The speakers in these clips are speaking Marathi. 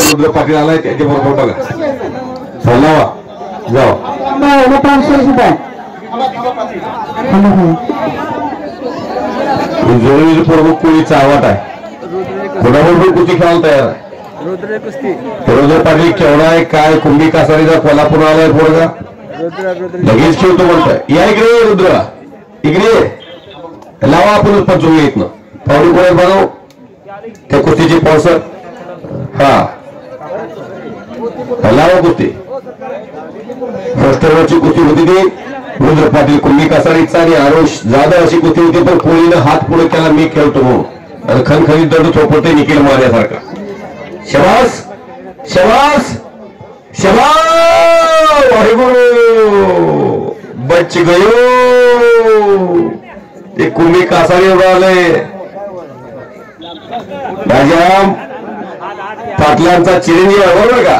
रुद्र पाटील आलाय त्याच्या बरोबर बघा जाओ प्रमुख कोळीचा आवाज आहे कोणाबरोबर कुस्ती खेळायला तयार आहे रुद्र पाटील केवढा आहे काय कुंभी कासारीचा कोल्हापूर आलाय पोरगा लगेच खेळतो म्हणतोय या इकडे रुद्र इकडे लावा आपण पंचमी येत ना पावडी कोणा बघाव त्या कुस्तीची पावसर हा लावा कुस्ती फर्स्टरवरची कुस्ती होती ती रुद्र पाटील कुंभी कासारीचा आणि आरोश जाधव अशी कुस्ती होती पण कोळीनं हात पुढे केला मी खेळतो म्हणून आणि खणखणीत दंड थोपडते निखिल मारण्यासारखा शबास शबास शबास वाहेगुरु बच गयो ते कुंभी कासारी उडाले राजा पाटलांचा चिरंजीव आहे बरोबर का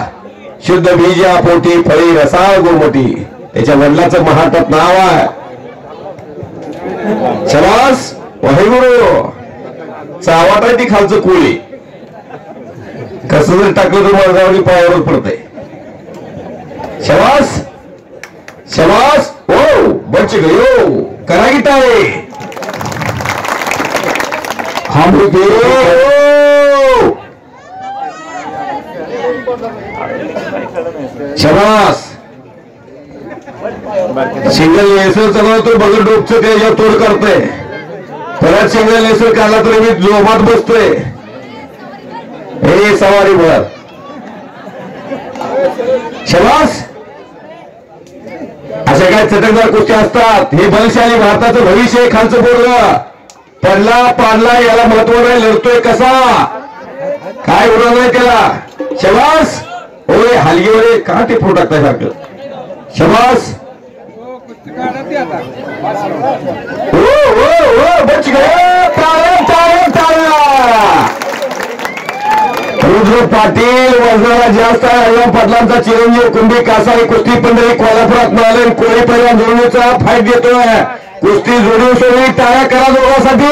शुद्ध बीजा पोटी फळी रसाळ गोमटी त्याच्या वडिलांचं महाटात नाव आहे शबास वाहेगुरु चावाट आहे ती खालचं कोळी कसं जरी टाकलं तर मार्गावरी पायावर पडतंय शबास शबास ओ बच गयो करा की टाळे हम शबास सिंगल लेसर चालवतो बघ डोकचं त्याच्यावर तोड करतोय परत सिंगल लेसर काढला तरी मी जोमात बसतोय हे सवारी भर शबास अशा काय चटकदार गोष्टी असतात हे बलशाली भारताचं भविष्य खालचं बोललं पडला पाडला याला महत्व नाही लढतोय कसा काय उडा नाही त्याला शबास होय हलगीवर का ते फोट टाकताय सारखं शबास बच रुद्र पाटील वजनाला जास्त आहे पाटलांचा चिरंजीव कुंभी कासारी कुस्ती पंढरी कोल्हापुरात मिळाले कोळी पैलवान जोडणीचा फाईट देतोय कुस्ती जोडून सोडली टाळ्या करा दोघांसाठी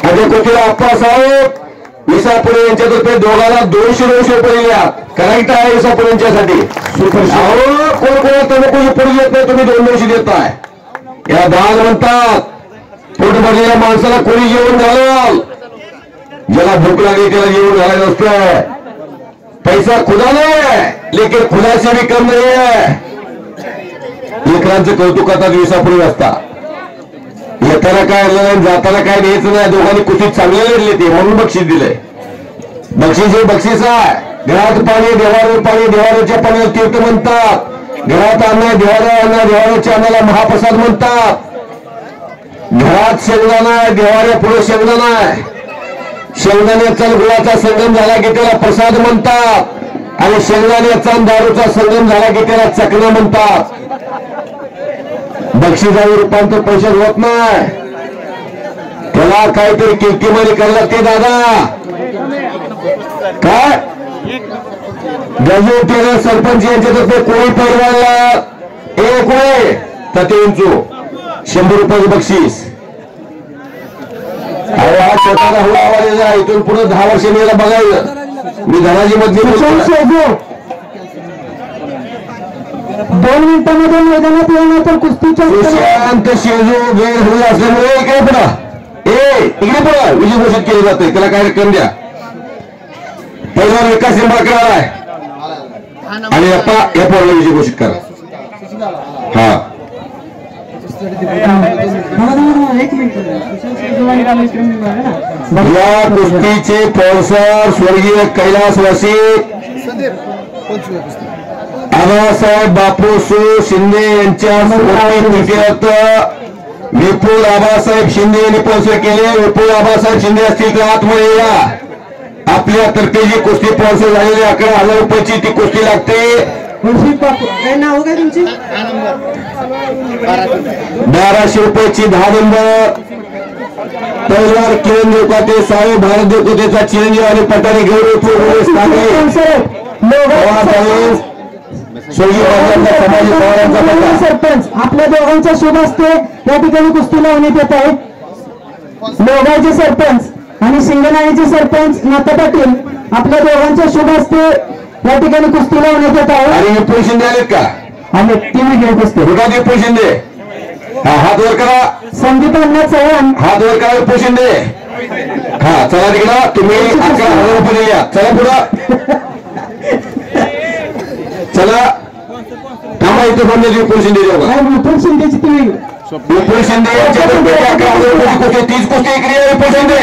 अजय कुस्तीला आप्पासाहेब विसापुरे यांच्यातर्फे दोघांना 200 रुपये दिल्यात करेक्ट आहे विसापुरे यांच्यासाठी कोण कोणा तंबाखूची पुढे येत नाही तुम्ही 200 देताय या दान म्हणतात पोट भरलेल्या माणसाला कोणी जेवण घालाल ज्याला भूक लागली त्याला जेवण घालायचं असतं पैसा खुदा नाही लेकिन खुदाशी भी कम नाही आहे लेकरांचं कौतुक करतात विसापुरी असता येताना काय नाही जाताना काय द्यायचं नाही दोघांनी कुस्तीत चांगले लढले ते म्हणून बक्षीस दिलंय बक्षीस हे बक्षीस आहे घरात पाणी देवावर पाणी देवाऱ्याच्या पाण्याला तीर्थ म्हणतात घरात अन्न देवाऱ्या देवाऱ्याच्या अन्नाला महाप्रसाद म्हणतात घरात शेंगदाणा आहे देवाऱ्या पुढे शेंगदाणा आहे शेंगदाण्याचा गुळाचा संगम झाला की त्याला प्रसाद म्हणतात आणि शेंगदाण्याचा दारूचा संगम झाला की त्याला चकना म्हणतात बक्षिसाचं रूपांतर पैशात होत नाही त्याला काहीतरी कीर्तिमानी करायला ते दादा काय गजोटीला सरपंच यांच्यातर्फे कोळी पैलवानला एक वय तत्वंचू 100 रुपयाचं बक्षीस हा छोटा हुळा आवाज आहे इथून पुढे 10 वर्ष मी याला बघायचं मी धनाजी मधली 2 मिनिटांमध्ये मैदानात येणार तर कुस्तीच्या शांत शेजू गैर होईल असल्यामुळे इकडे पडा इकडे पडा विजय घोषित केले जाते त्याला काय रक्कम द्या पैलवान विकास निंबाळकर आहे आणि या पोराला विजय घोषित करा हा या कुस्तीचे स्पॉन्सर स्वर्गीय कैलासवासी आबासाहेब बापूसू शिंदे यांच्या स्मृतीर्थ विपुल आबासाहेब शिंदे यांनी स्पॉन्सर केले विपुल आबासाहेब शिंदे असतील तर आतमध्ये या आपल्या तर्फे जी कुस्ती स्पॉन्सर झालेली 11,000 रुपयाची ती कुस्ती लागते 1200 रुपयाची 10 नंबर पहिला किरण देवकाते साहेब भारत देवकातेचा चिरंजीव आणि पटाने घेऊन स्वर्गीय राजांचा समाज पवारांचा पत्ता. सरपंच आपल्या दोघांच्या शुभ हस्ते या ठिकाणी कुस्ती लावण्यात येत आहे. लोगायचे सरपंच आणि शिंगणाईचे सरपंच नाथा पाटील आपल्या दोघांच्या शुभ हस्ते या ठिकाणी कुस्ती लावण्यात येत आहे. आणि विपुल शिंदे आलेत का? आणि टीव्ही घेत असते विपुल शिंदे, हात वर करा. संदीप अण्णा चव्हाण हात वर करा. विपुल शिंदे, हा चला तिकडा. तुम्ही 11,000 रुपये दिल्या. चला पुढं चला. थांबा इथं थांबले. विपुल शिंदे विपुल शिंदेची टीव्ही विपुल शिंदे यांच्यातर्फे 11,000 रुपयाची कुस्ती. 30 कुस्ती इकडे आहे. विपुल शिंदे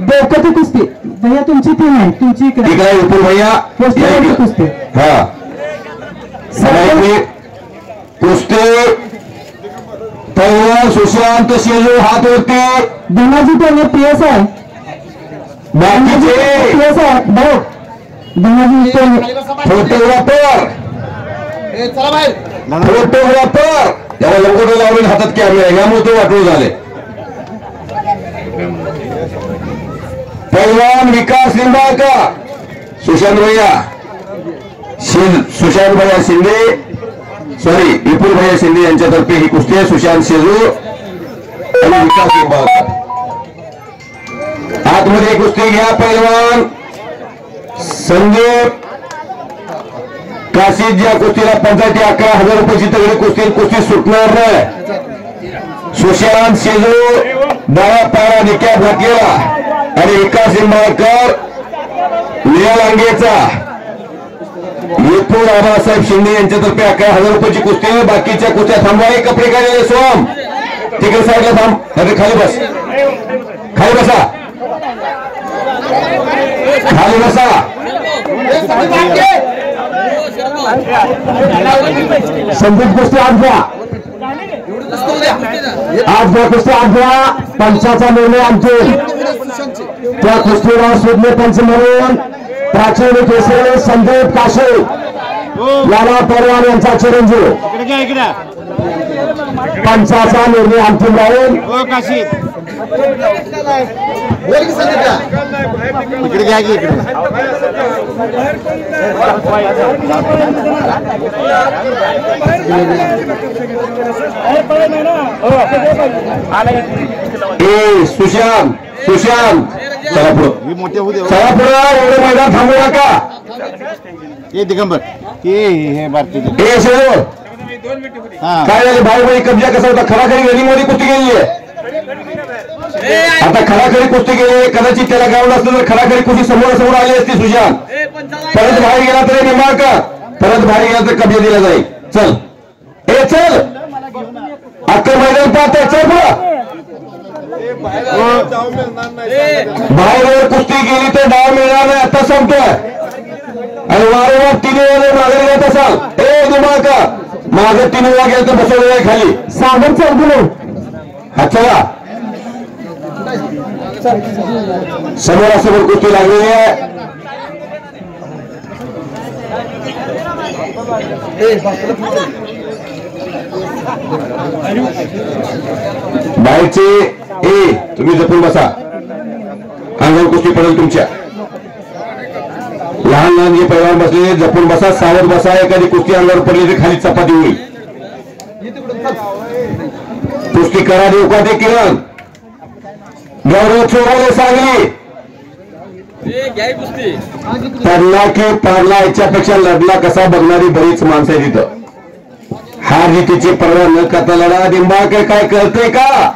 डोकती कुस्ती भैया तुमची टीम आहे तुमची इकडे इकडे विपुल भैया कुस्ती. हा कुस्ती पहिला सुशांत शेजू हात वरती. धनाजी टोने पीएस आहे. बाकीचे पीएस आहे भाऊ धनाजी टोने फोटोग्राफर फोटोग्राफर याला लवकर लावून हातात कॅमेरा यामुळे तो वाटून झाले. पैलवान विकास लिंबाळकर, सुशांत भैया शिंदे सॉरी विपुल भैया शिंदे यांच्यातर्फे ही कुस्ती आहे. सुशांत शेजू आणि विकास लिंबाळकर. आतमध्ये कुस्ती घ्या. पैलवान संदीप काशीद ज्या कुस्तीला पंचायती 11,000 रुपयाची तगडी कुस्ती सुटणार नाही. सुशांत शेजू डाव्या पाया निक्यात घातलेला आणि विकास लिंबाळकर निळ्या लांगेचा. विपुल आबासाहेब शिंदे यांच्यातर्फे 11,000 रुपयाची कुस्ती. बाकीच्या कुस्त्या थांबवाय. कपडे काढलेले सोम तिकडे साईडला थांब. अरे खाली बस. खाली बसा. खाली बसा. संदीप कुस्ती आज घ्या. आज घ्या कुस्ती आज घ्या. पंचाचा निर्णय आमचे त्या कुस्तीला सुज्ञ पंच म्हणून प्राचीन केसरी संदीप काशे याला परवान यांचा चिरंजीव. पंचाचा निर्णय अंतिम राहील. इकडे घ्या की इकडे. सुशांत सुशांत चला पुढं. मोठे होऊ दे. चला पुढं. एवढं मैदान थांबू नका. हे दिगंबर हे भारतीय हे शेजू हा काय झाले. भाऊबाई कब्जा कसा होता. खराखरी रनिंग मध्ये कुस्ती गेली आहे. आता खराखरी कुस्ती गेली. कदाचित त्याला ग्राउंड असलं तर खराखरी कुस्ती समोर आली असती. सुशांत परत बाहेर गेला तरी निंबाळकर परत बाहेर गेला तर कब्जा दिला जाईल. चल ए चल. अख्खं मैदान पाहतंय. चल पुढं. बाहेर कुस्ती गेली तर डाव मिळणार नाही. आता सांगतोय. आणि वारंवार 3 वेळा मागे घेत असाल. ए निंबाळकर माझं 3 वेळा गेलं तर बसवलं आहे खाली. सागर चौगुले हा चला. समोरासमोर कुस्ती लागलेली आहे. बाहेरचे ए तुम्ही जपून बसा. अंगावर कुस्ती पडेल तुमच्या. लहान लहान जे पैलवान बसले जपून बसा. सावध बसा. एखादी कुस्ती अंगावर पडली तर खाली चपाती होईल. कुस्ती करा. देऊ का ते किरण गौरव चोराले सांगली. पडला की पाडला याच्यापेक्षा लढला कसा बघणारी बरीच माणसं आहे तिथं. हार जितीची पर्वा न करता लढा. निंबाळकर काय कळतंय का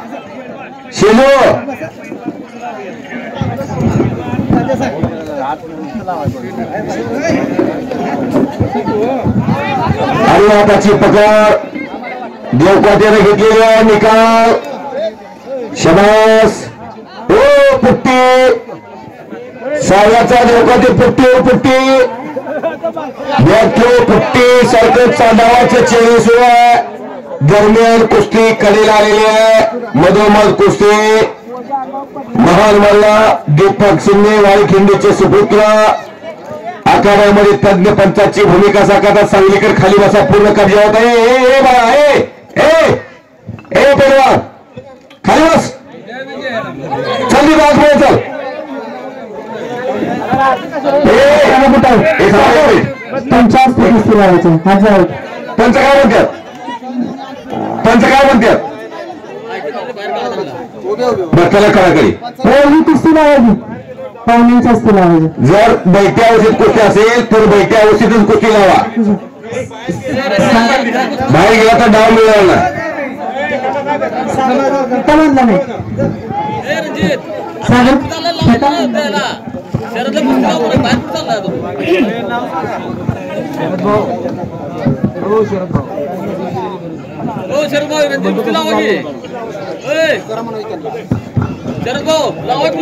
शेजू. आणि हाताची पकड देवकात्याने घेतलेली आहे. निकाल शबास. ओ पुट्टी साऱ्याचा देवकाते पुट्टी पुट्टी सारखं चांदावाचे चेहरे सुरू आहे. दरम्यान कुस्ती कडेला आलेली आहे. मधोमध कुस्ती महान मल्ला दीपक शिंदे वाळखिंडीचे सुपुत्र. आखाड्यामध्ये तज्ञ पंचाची भूमिका साकारतात. सांगलीकर खाली बसा. पूर्ण कब्जा होत आहे. ए पैलवान खाली बस. चल बाजू चल. तुमच्या हस्ते कुस्ती लावायचं. हात पंच काय म्हणतात? पंच काय म्हणतात? बरं कळाकळी ही कुस्ती लावायची, पाहुण्यांच्या हस्ते लावायची. जर बैठ्या अवस्थेत कुस्ती असेल तर बैठ्या अवस्थेतच कुस्ती लावा. बाहेर गेला तर डाव मिळणार नाही. म्हणला नाही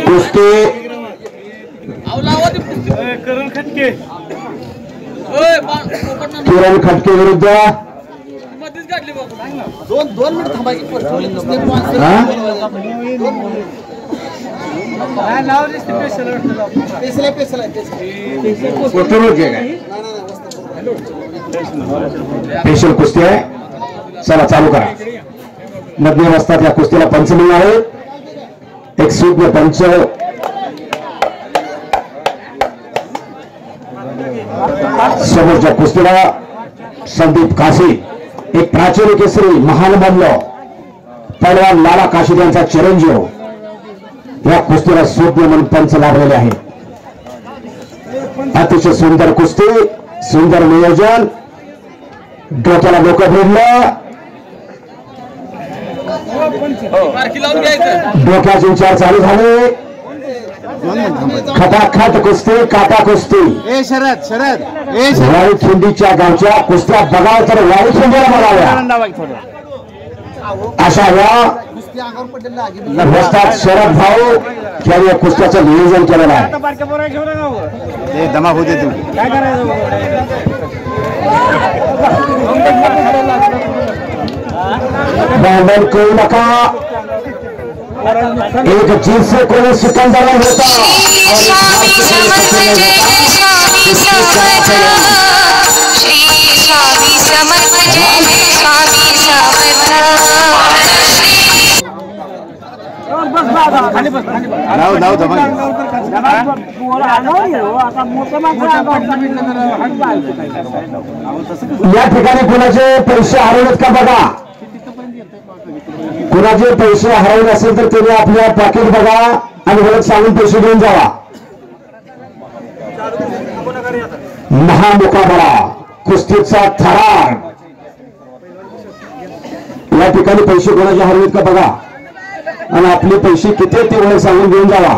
कुस्ती किरण खटके विरुद्ध दोन मिनिट थांबायची स्पेशल कुस्ती आहे. चला चालू करा. मध्य वाजता त्या कुस्तीला पंच मिळणार आहे. एक सूज्ञ पंच समोरच्या कुस्तीला संदीप काशी, एक प्राचीन केसरी महान बनलो पैलवान लाला काशी यांचा चिरंजीव या कुस्तीला सूज्ञ म्हणून पंच लाभलेले आहे. अतिशय सुंदर कुस्ती, सुंदर नियोजन, डोक्याला डोकं फिरलं, डोक्याचे विचार चालू झाले. खटाखट कुस्ती, काटा कुस्ती. वाळीखिंडीच्या गावच्या कुस्त्या बघाव तर वाळीखिंडीला बघाव्या अशा या रस्त्यात शरद भाऊ यांनी या कुस्त्याचं नियोजन केलेलं आहे. दमा होते तू भांडण करू नका. एक जीत से कोई सिकंदर नहीं होता या ठिकाणी कोणाचे पैसे हरवलेत का बघा. कुणाचे पैसे हरवले असेल तर त्यांनी आपल्या पॉकेट बघा आणि ओळख सांगून पैसे घेऊन जावा. महामुकाबला कुस्तीचा थरार. या ठिकाणी पैसे कोणाचे हरवलेत का बघा आणि आपले पैसे किती ते ओळख सांगून घेऊन जावा.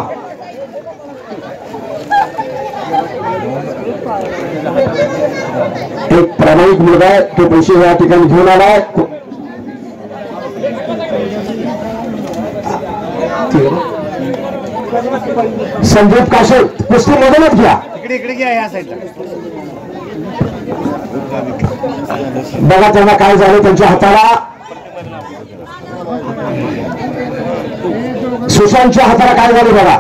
एक प्रामाणिक मुलगा आहे, तो पैसे या ठिकाणी घेऊन आलाय. संदीप काशे कुस्ती मधूनच घ्या. इकडे घ्या या साईडला. बघा त्यांना काय झालं त्यांच्या हाताला. सुशांतच्या हाताला काय झालं बघा.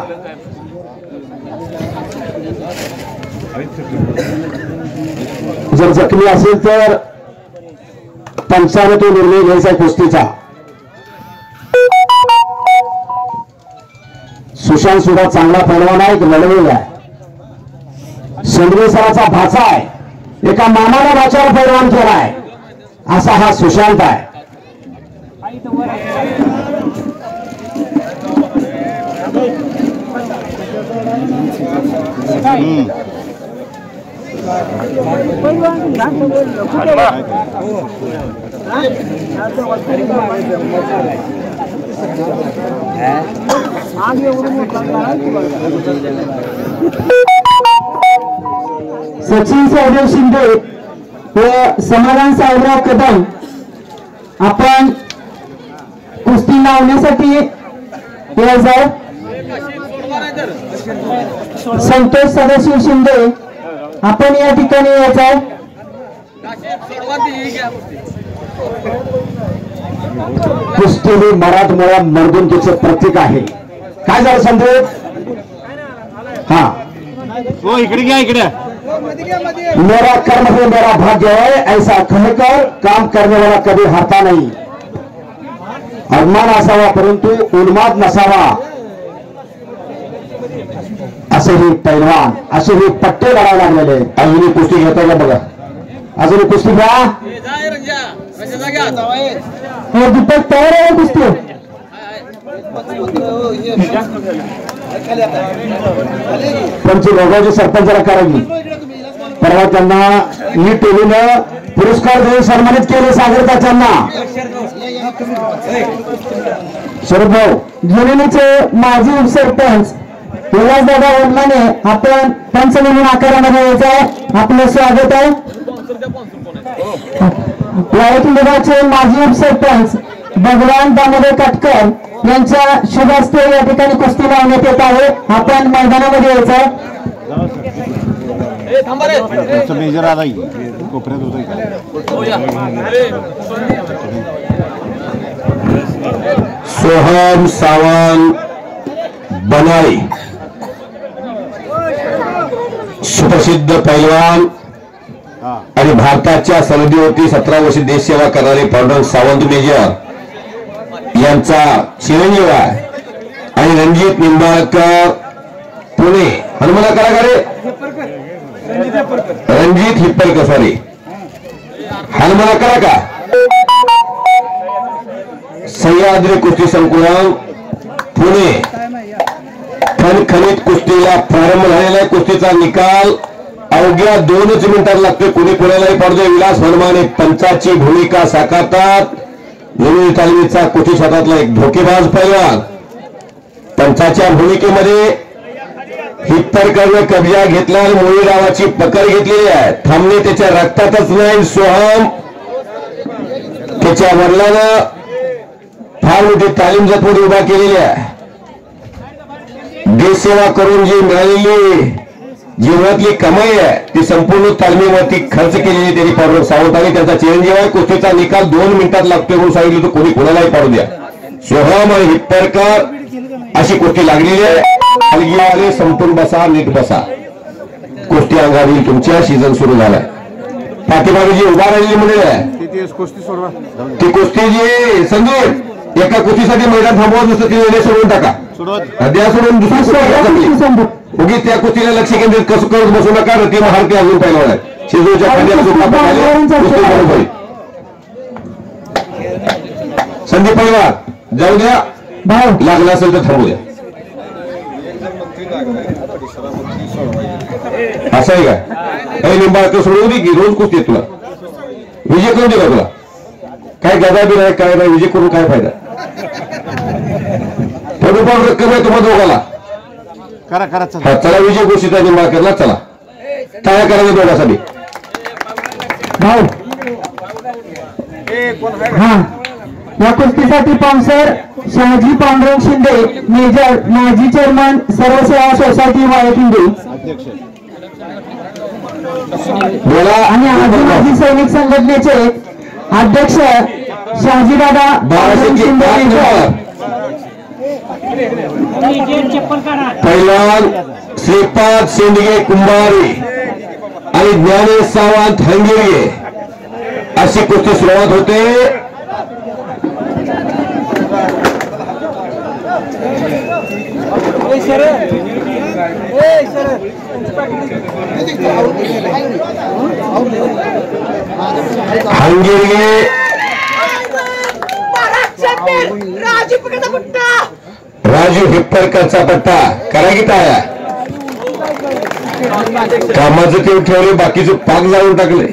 जर जखमी असेल तर पंचाने तो निर्णय घ्यायचा कुस्तीचा. सुशांत सुद्धा चांगला पैलवान आहे, लढवलेला आहे. संगमेश्वराचा भाचा आहे, एका मामाला भाच्यावर पैलवान केलाय असा हा सुशांत आहे. सचिन साहेब शिंदे व समाधान साहेबराव कदम आपण कुस्ती लावण्यासाठी यायचं. संतोष सदाशिव शिंदे आपण या ठिकाणी यायचं. कुस्ती ही मराठमोळ्या मर्दुमकीचे प्रतीक आहे. काय झालं संदीप? हा हो इकडे घ्या इकडे. मेरा कर्म है मेरा भाग्य है ऐसा कहकर काम करने वाला कभी हारता नहीं. अभिमान असावा परंतु उन्माद नसावा. असे हे पैलवान असे हे पट्टे काढायला लागलेले. अजूनही कुस्ती घेताय का बघा. अजून कुस्ती घ्या. दीपक तयार आहे कुस्ती. त्यांची लोकांचे सरपंचाला करावी. परवा त्यांना मी टीव्हीनं पुरस्कार देऊन सन्मानित केले सागर चाचांना. शरद भाऊ जुनेलीचे माजी उपसरपंच विलासदादा वडलाने आपण पंच म्हणून आकारामध्ये यायचं आपलं स्वागत आहे. वाळकी विभागाचे माजी उपसरपंच भगवान दामोदर काटकर यांच्या शुभ हस्ते या ठिकाणी कुस्ती लावण्यात येत आहे. आपण मैदानामध्ये यायचं. मेजर आला कोपऱ्यात होत. सोहम सावंत बनाई सुप्रसिद्ध पैलवान आणि भारताच्या सरहद्दीवरती 17 वर्ष देश सेवा करणारे पांडुरंग सावंत मेजर यांचा चिरंजीव आहे. आणि रणजित निंबाळकर पुणे हनुमाना कलाकारे रणजित हिप्परकर सॉरी हनुमाना कलाकार सह्याद्री कुस्ती संकुलन पुणे खणखणीत कुस्तीला प्रारंभ झालेला आहे. कुस्तीचा निकाल अवघ्या 2च मिनिटात लागते. कुणी कुणालाही पडतोय. विलास हनुमाने पंचाची भूमिका साकारतात. नवीन तालमीचा कुस्ती क्षेत्रातला एक धोकेबाज पैलवान पंचाच्या भूमिकेमध्ये हिप्परकरने कब्जा घेतला आणि मोळी रावाची पकड घेतलेली आहे. थांबणे त्याच्या रक्तातच नाही. सोहम त्याच्या वडिलांना फार मोठी तालीम जपवून उभा केलेली आहे. देश सेवा करून जी मिळालेली जीवनातली कमाई आहे ती संपूर्ण तालमीवरती खर्च केलेली त्यांनी पांडुरंग सावंत आणि त्यांचा चिरंजीव आहे. कुस्तीचा निकाल 2 मिनिटात लागतोय म्हणून सांगितलं तर कोणी कोणालाही पाडू द्या. सोहम आणि हिप्परकर अशी कुस्ती लागलेली आहे. हलगीवाले संपूर्ण बसा नीट बसा. कुस्ती अंगावरील तुमच्या सीझन सुरू झालाय. पाठीमागे जी उभा राहिलेली मंडळी आहे ती कुस्ती जी संदीप एका कुस्तीसाठी मैदान थांबवत नसतं ती सोडून टाका. द्या सोडून दुसरी उगीच त्या कुस्तीला लक्ष केंद्रित कसं करत बसू नका. रती महारती अजून पहिलवान आहे. शिजूच्या संदीप पहिलवान जाऊ द्या. लागला असेल तर थांबू द्या. असं आहे काय लिंबाळकर सोडवू दे की रोज कुस्ती आहे तुला. विजय करून दे का तुला काय गदा बी नाही काय नाही. विजय करून काय फायदा. थोडंफार रक्कम आहे तुम्हाला दोघाला. करा करा चला विजय घोषित निंबाळकरला. चला टाळ्या करायच्या दोघांसाठी. भाऊ हा या कुस्तीसाठी स्पॉन्सर शहाजी पांडुरंग शिंदे मेजर माजी चेअरमन सर्व सेवा सोसायटी वाळकिंडी आणि आजी माजी सैनिक संघटनेचे अध्यक्ष शहाजीदादा पैलवान श्रीपाद शेंडगे कुंभारी आणि ज्ञानेश सावंत हंगेरिये अशी कुस्ती सुरुवात होते. हंगेरिये राजू हिप्परकरचा पट्टा करा की टाळ्या. कामाचं ते ठेवले बाकीचे पाक जाळून टाकले.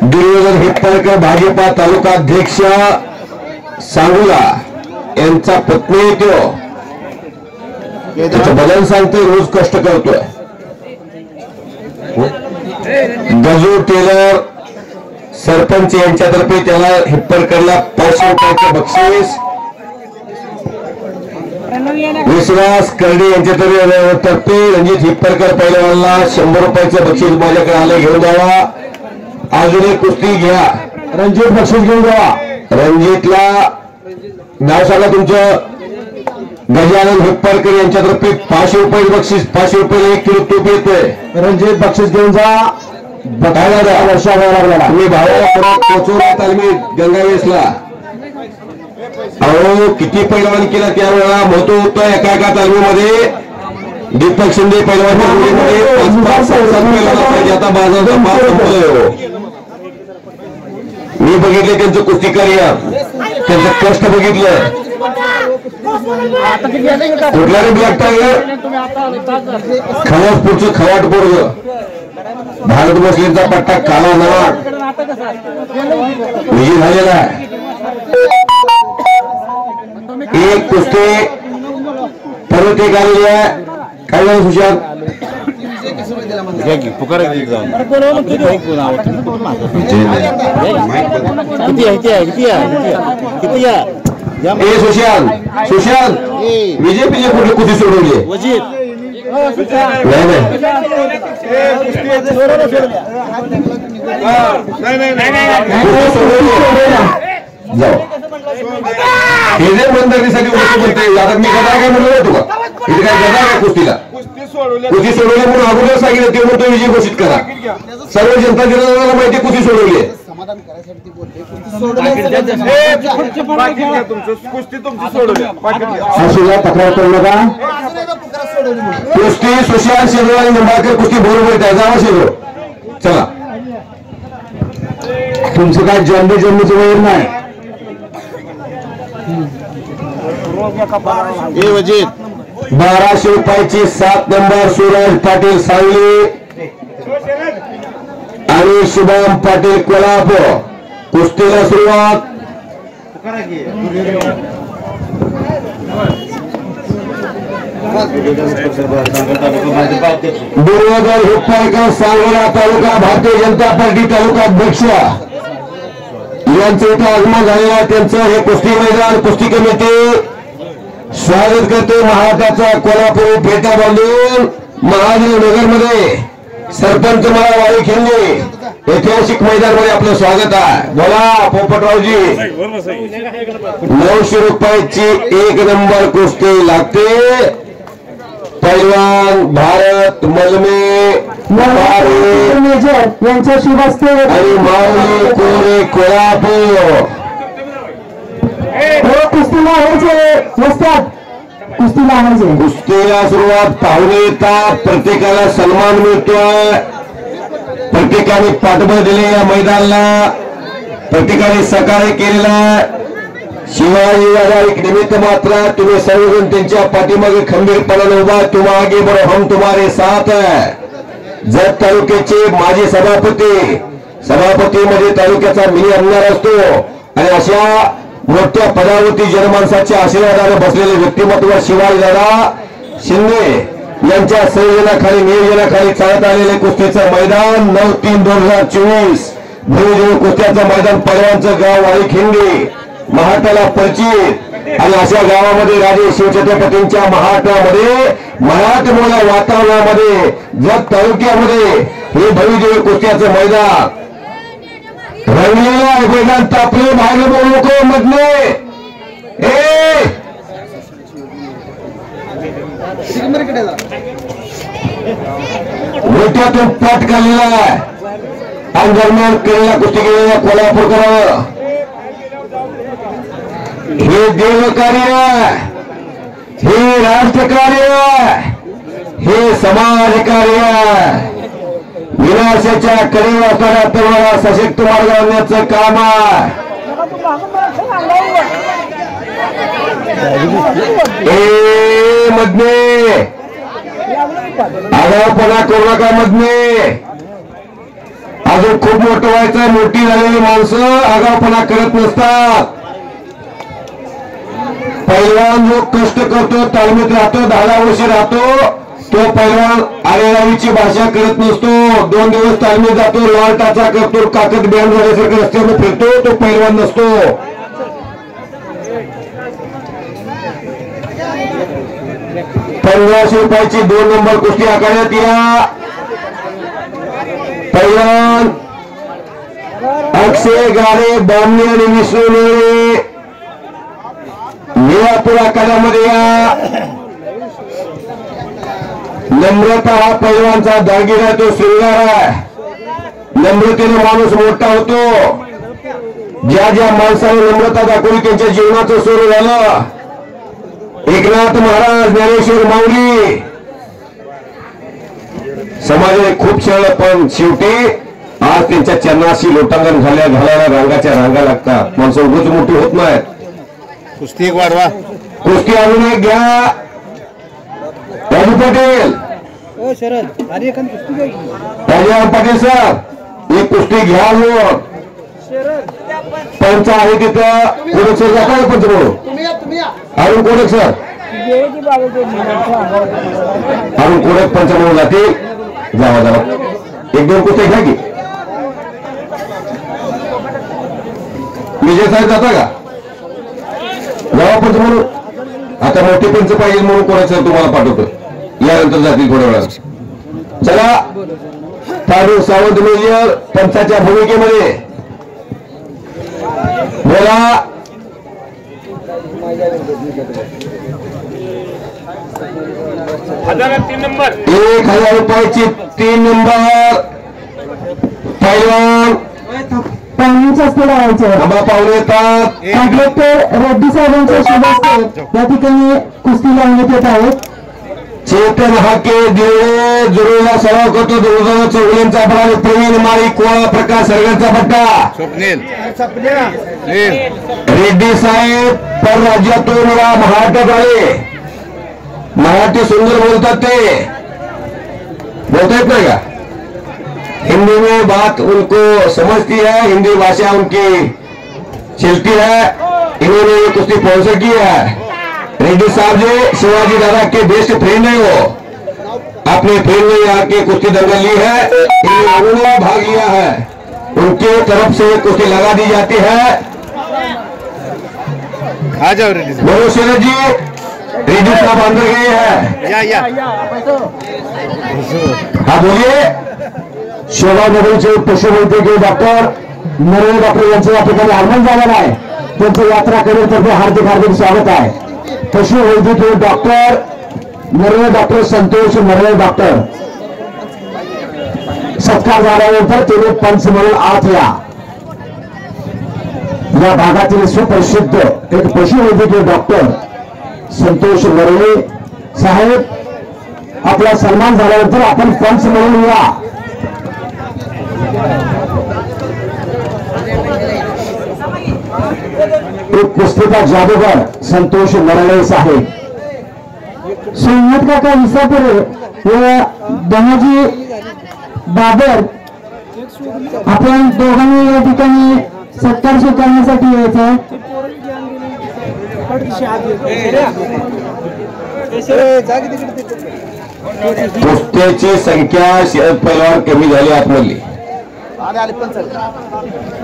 दुर्योधन हिप्परकर भाजपा तालुका अध्यक्ष सांगोला यांचा पत्नी तो त्याचं बदल सांगतोय. रोज कष्ट करतोय. गजू टेलर सरपंच यांच्यातर्फे त्याला हिप्परकरला 500 रुपयाचे बक्षीस. विश्वास कर्डे यांच्यातर्फे रणजित हिप्परकर पहिलवानला 100 रुपयाचं बक्षीस माझ्याकडे आलं घेऊन जावा. अजून एक कुस्ती घ्या. रणजित बक्षीस घेऊन जावा. रणजितला नाव सांगा तुमचं. गजानन हिप्परकर यांच्यातर्फे 500 रुपये बक्षीस. 500 रुपये 1 किलो तूप येतोय. रणजित बक्षीस घेऊन जा. बघायला वर्षाला तुम्ही भाऊ पोहोचवला तालमीत गंगावेसला अहो किती पैलवान केला त्यावेळेला महत्व होतं एका एका तालमीमध्ये. दीपक शिंदे पैलवानच्या जोडीमध्ये 5-5-7 पैलवान पाहिजे. आता बाजाराचा माल संपलाय हो. मी बघितले त्यांचं कुस्ती कार्य, त्यांचं कष्ट बघितलं. कुठल्या रे ब्लॅक टायगर खवाटपूरचं खवाट पोरग भारत मुस्लिमचा पट्टा काला नाग विजय झालेला आहे. एक कुस्ती परत एक आलेली आहे. काय झालं सुशांत? सुशांत बीजेपीचे कुठली कुस्ती सोडवली? जाऊ हे जे मंदारीसाठी गोष्ट म्हणते. आता मी गदा काय म्हणलो होतो का? इथे काय गदा काय कुस्तीला कुस्ती सोडवली म्हणून अगोदर सांगितलं ते म्हणतो विजय घोषित करा. सर्व जनता जनाला माहिती कुस्ती सोडवली. तक्रार करू नका. कुस्ती सुशांत शेजू आणि निंबाळकर कुस्ती बरोबर आहे. जावा शेजू चला. तुमचं काय जन्मचं वय नाही. 1200 रुपयाची 7 नंबर सूरज पाटील सांगली आणि शुभम पाटील कोल्हापूर. कुस्तीला सुरुवात. दुर्योधन हुप्पाळकर सांगोला तालुका भारतीय जनता पार्टी तालुका अध्यक्ष यांचं इथं आगमन झालेलं आहे. त्यांचं हे कुस्ती मैदान कुस्ती कमिटी स्वागत करते. महाराष्ट्राचा कोल्हापूर फेटा बांधून महादेवनगर मध्ये सरपंच मला वाळी खिंडी ऐतिहासिक मैदान मध्ये आपलं स्वागत आहे. बोला पोपटरावजी. 900 रुपयाची 1 नंबर कुस्ती लागते. पैलवान भारत मलमे यांच्या शुभ हस्ते आणि माऊली कोरे कोल्हापूर. कुस्तीला आणायचे. कुस्तीला सुरुवात. पाहुणे येतात. प्रत्येकाला सन्मान मिळतोय. प्रत्येकाने पाठबळ दिले या मैदानाला. प्रत्येकाने सहकार्य केलेला. शिवाजी राजा एक निमित्त मात्र. तुम्ही सर्वजण त्यांच्या पाठीमागे खंबीरपणाने उभा. तुम आगे बढ़ो हम तुम्हारे साथ है. जत तालुक्याचे माजी सभापती मध्ये तालुक्याचा मिनी आमदार असतो आणि अशा मोठ्या पदावरती जनमानसाच्या आशीर्वादाने बसलेले व्यक्तिमत्व शिवाजीदादा शिंदे यांच्या संयोजनाखाली नियोजनाखाली चालत आलेले कुस्तीचं मैदान 9/3/2024 भूमिदेव कुस्त्याचं मैदान. पैलवानचं गाव वाळी खिंडी महाराष्ट्राला परिचित आणि अशा गावामध्ये राजे शिवछत्रपतींच्या महाराष्ट्रामध्ये मराठमोळ्या वातावरणामध्ये जत तालुक्यामध्ये हे भव्यदेव कुस्त्याचं मैदान रंगलेलं मैदान. तापले बाहेर बोलू नको मधले. मोठ्यातून पाठ काढलेला आहे आणि दरम्यान केलेल्या कुस्ती केलेल्या कोल्हापूरकर. हे देवकार्य, हे राष्ट्रकार्य, हे समाजकार्य. विनाशाच्या कडेवर असणाऱ्या तरुणाला सशक्त मार्ग आणण्याचं काम आहे. मधने आगाऊपणा करू नका. मधने अजून खूप मोठं व्हायचं. मोठी झालेली माणसं आगाऊपणा करत नसतात. पैलवान जो कष्ट करतो, तालमीत राहतो, 10 वर्ष राहतो, तो पैलवान आरेरावीची भाषा करत नसतो. 2 दिवस तालमीत जातो, लाल टाचा करतो, काकत बँड झाल्यासारखं रस्त्यावर फिरतो, तो पैलवान नसतो. 1500 रुपयाची 2 नंबर कुस्ती आकारण्यात या. पैलवान अक्षय गाडे बामणी आणि विष्णू नेरे निळापूर आखाड्यामध्ये या. नम्रता हा पैलवानचा दागिना, तो श्रृंगार आहे. नम्रतेने माणूस मोठा होतो. ज्या ज्या माणसाने नम्रता दाखवली त्यांच्या जीवनाचं सुरू झालं. एकनाथ महाराज, ज्ञानेश्वर माऊली समाजाने खूप छळलं, पण शेवटी आज त्यांच्या चरणाशी लोटांगण घालायला रांगाच्या रांगा लागतात. माणसं उगाच मोठी होत नाहीत. कुस्ती एक वाढवा. कुस्ती अजून एक घ्या. राजू पाटील, राजाराम पाटील सर, एक कुस्ती घ्या. लोक पंच आहे तिथं. कोडक सर जाता पंच म्हणून. अरुण कोडक सर, अरुण कोडक पंच म्हणून जातील. जावा जावा, एक दोन कुस्ती घ्या की. विजय साहेब जाता का? जावा पंच म्हणून. आता मोठे पंच पाहिजे म्हणून कोडक सर तुम्हाला पाठवतो. यानंतर जातील थोड्या वेळात. चला, फारूक सावंत मेजर पंचाच्या भूमिकेमध्ये बोला. 1000 रुपयाची 3 नंबर पैलवान. पाहुण्यांच्या पुढे यायचं. आम्हा पाहुणे येतात. रेड्डी साहेबांच्या शुभ हस्ते या ठिकाणी कुस्ती लावण्यात येत आहे. चेतन हाके दिवे जुळला सराव करतो. दुर्गा चौगुलेंचा अपराध, प्रवीण माळी कोळा, प्रकाश सरगरचा पट्टा. स्वप्नील रेड्डी साहेब परराज्यातून महाराष्ट्रात आले. मराठी सुंदर बोलतात. ते बोलता येत नाही का? हिंदी में बात उनको समझती है, हिंदी भाषा उनकी चलती है. इन्होंने ये कुश्ती स्पॉन्सर की है. रेड्डी साहब जी शिवाजी दादा के बेस्ट फ्रेंड है. वो अपने फ्रेंड ने यहाँ के कुश्ती दंगल ली है. इन्होंने भाग लिया है. उनके तरफ से कुश्ती लगा दी जाती है. आ जाओ रेड्डी साहब. बोलो शरद जी, रेड्डी साहब अंदर गए हैं. या हाँ बोलिए. शोभानगरचे पशुवैद्यकीय डॉक्टर नरळे डॉक्टर यांचं या ठिकाणी आगमन झालेलं आहे. त्यांचं यात्रा करेतर्फे हार्दिक हार्दिक स्वागत आहे. पशुवैद्यकीय doctor Narale doctor Santosh Narale doctor. सत्कार झाल्यानंतर तिने पंच म्हणून आत या भागातील सुप्रसिद्ध एक पशुवैद्यकीय डॉक्टर संतोष नरळे साहेब, आपला सन्मान झाल्यानंतर आपण पंच म्हणून या. एक कुस्तीचा जादूगर संतोष नरळे साहेब. सोमनाथ काका विसापुरे व धनाजी बाबर, आपण दोघांनी या ठिकाणी सत्कार स्वीकारण्यासाठी यायचं. कुस्त्याची संख्या शरद पैलवान कमी झाली आतमधली.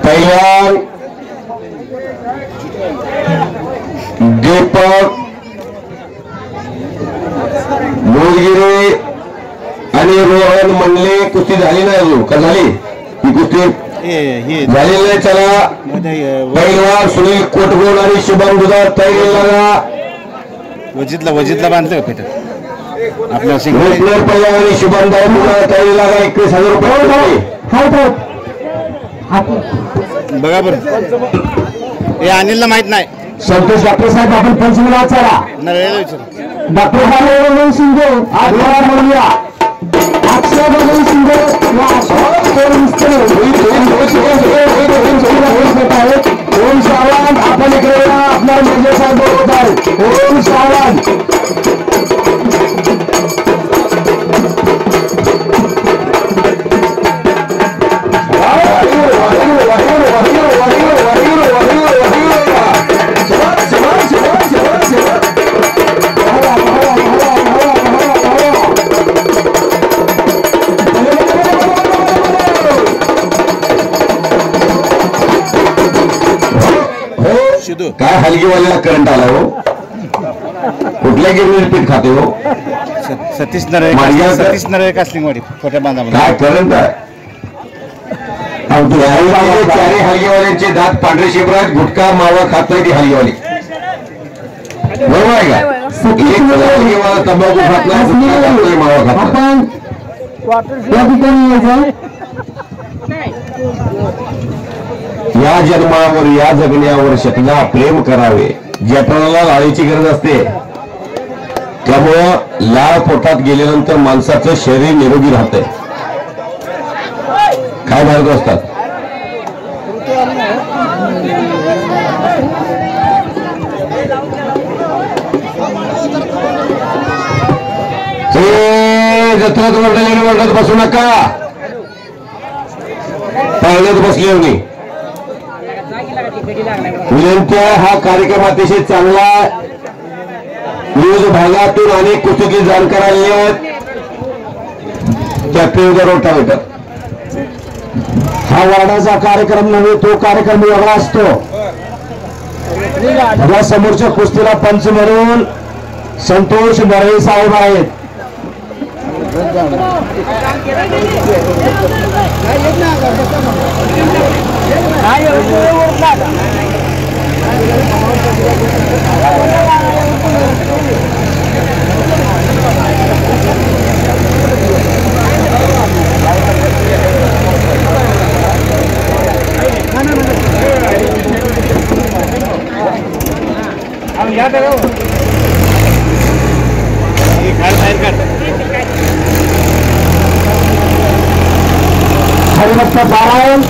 पैलवान दीपक मोलगिरे आणि रोहन मंडले कुस्ती झाली नाही अजून का झाली? ही कुस्ती झालेली नाही. चला, पैलवान सुनील कोटगोड आणि शुभम दुधार तयारी लागा. वजीतला बांधलं का पेटत आपल्या पैलवान आणि शुभम दुधार तयारी लागा. 21,000 रुपये. बघा बरं. हे अनिलला माहित नाही. संतोष डॉक्टर साहेब, आपण पंचमीला चला. नरळेला विचार. डॉक्टर बाबा शिंदे आज म्हणूया. अक्षय बाबा शिंदे ओम सावंत, आपण इकडे आपला मेजर साहेब बोलत आहे. ओम सावंत. काय हलगीवाल्याला करंट आला हो? कुठल्या गिरणीत पीठ खाते हो? सतीश नरळे कासलिंगवाडी छोट्या बांधामध्ये काय करंट आहे? चारही हलगीवाल्यांचे दात पांढरे शिबर आहेत. गुटखा मावा खात नाही ती हलगीवाली. बरोबर आहे का? हलगीवाला तंबाखू खात नाही, गुटखा खात नाही, मावा खात नाही. या जन्मावर या जगण्यावर शतला प्रेम करावे. जठराला लाळीची गरज असते, त्यामुळं लाळ पोटात गेल्यानंतर माणसाचं शरीर निरोगी राहतंय. काय मार्ग असतात ते जत्रात वर्षात बसू नका. पाळण्यात बसले होते. विनंती आहे, हा कार्यक्रम अतिशय चांगला. विविध भागातून अनेक कुस्तीची जाणकार आलेले आहेत. त्या रोटावेटर हा वार्डाचा कार्यक्रम नव्हे, तो कार्यक्रम वेगळा असतो. या समोरच्या कुस्तीला पंच म्हणून संतोष बर्वे साहेब आहेत. हरिभक्त पारायण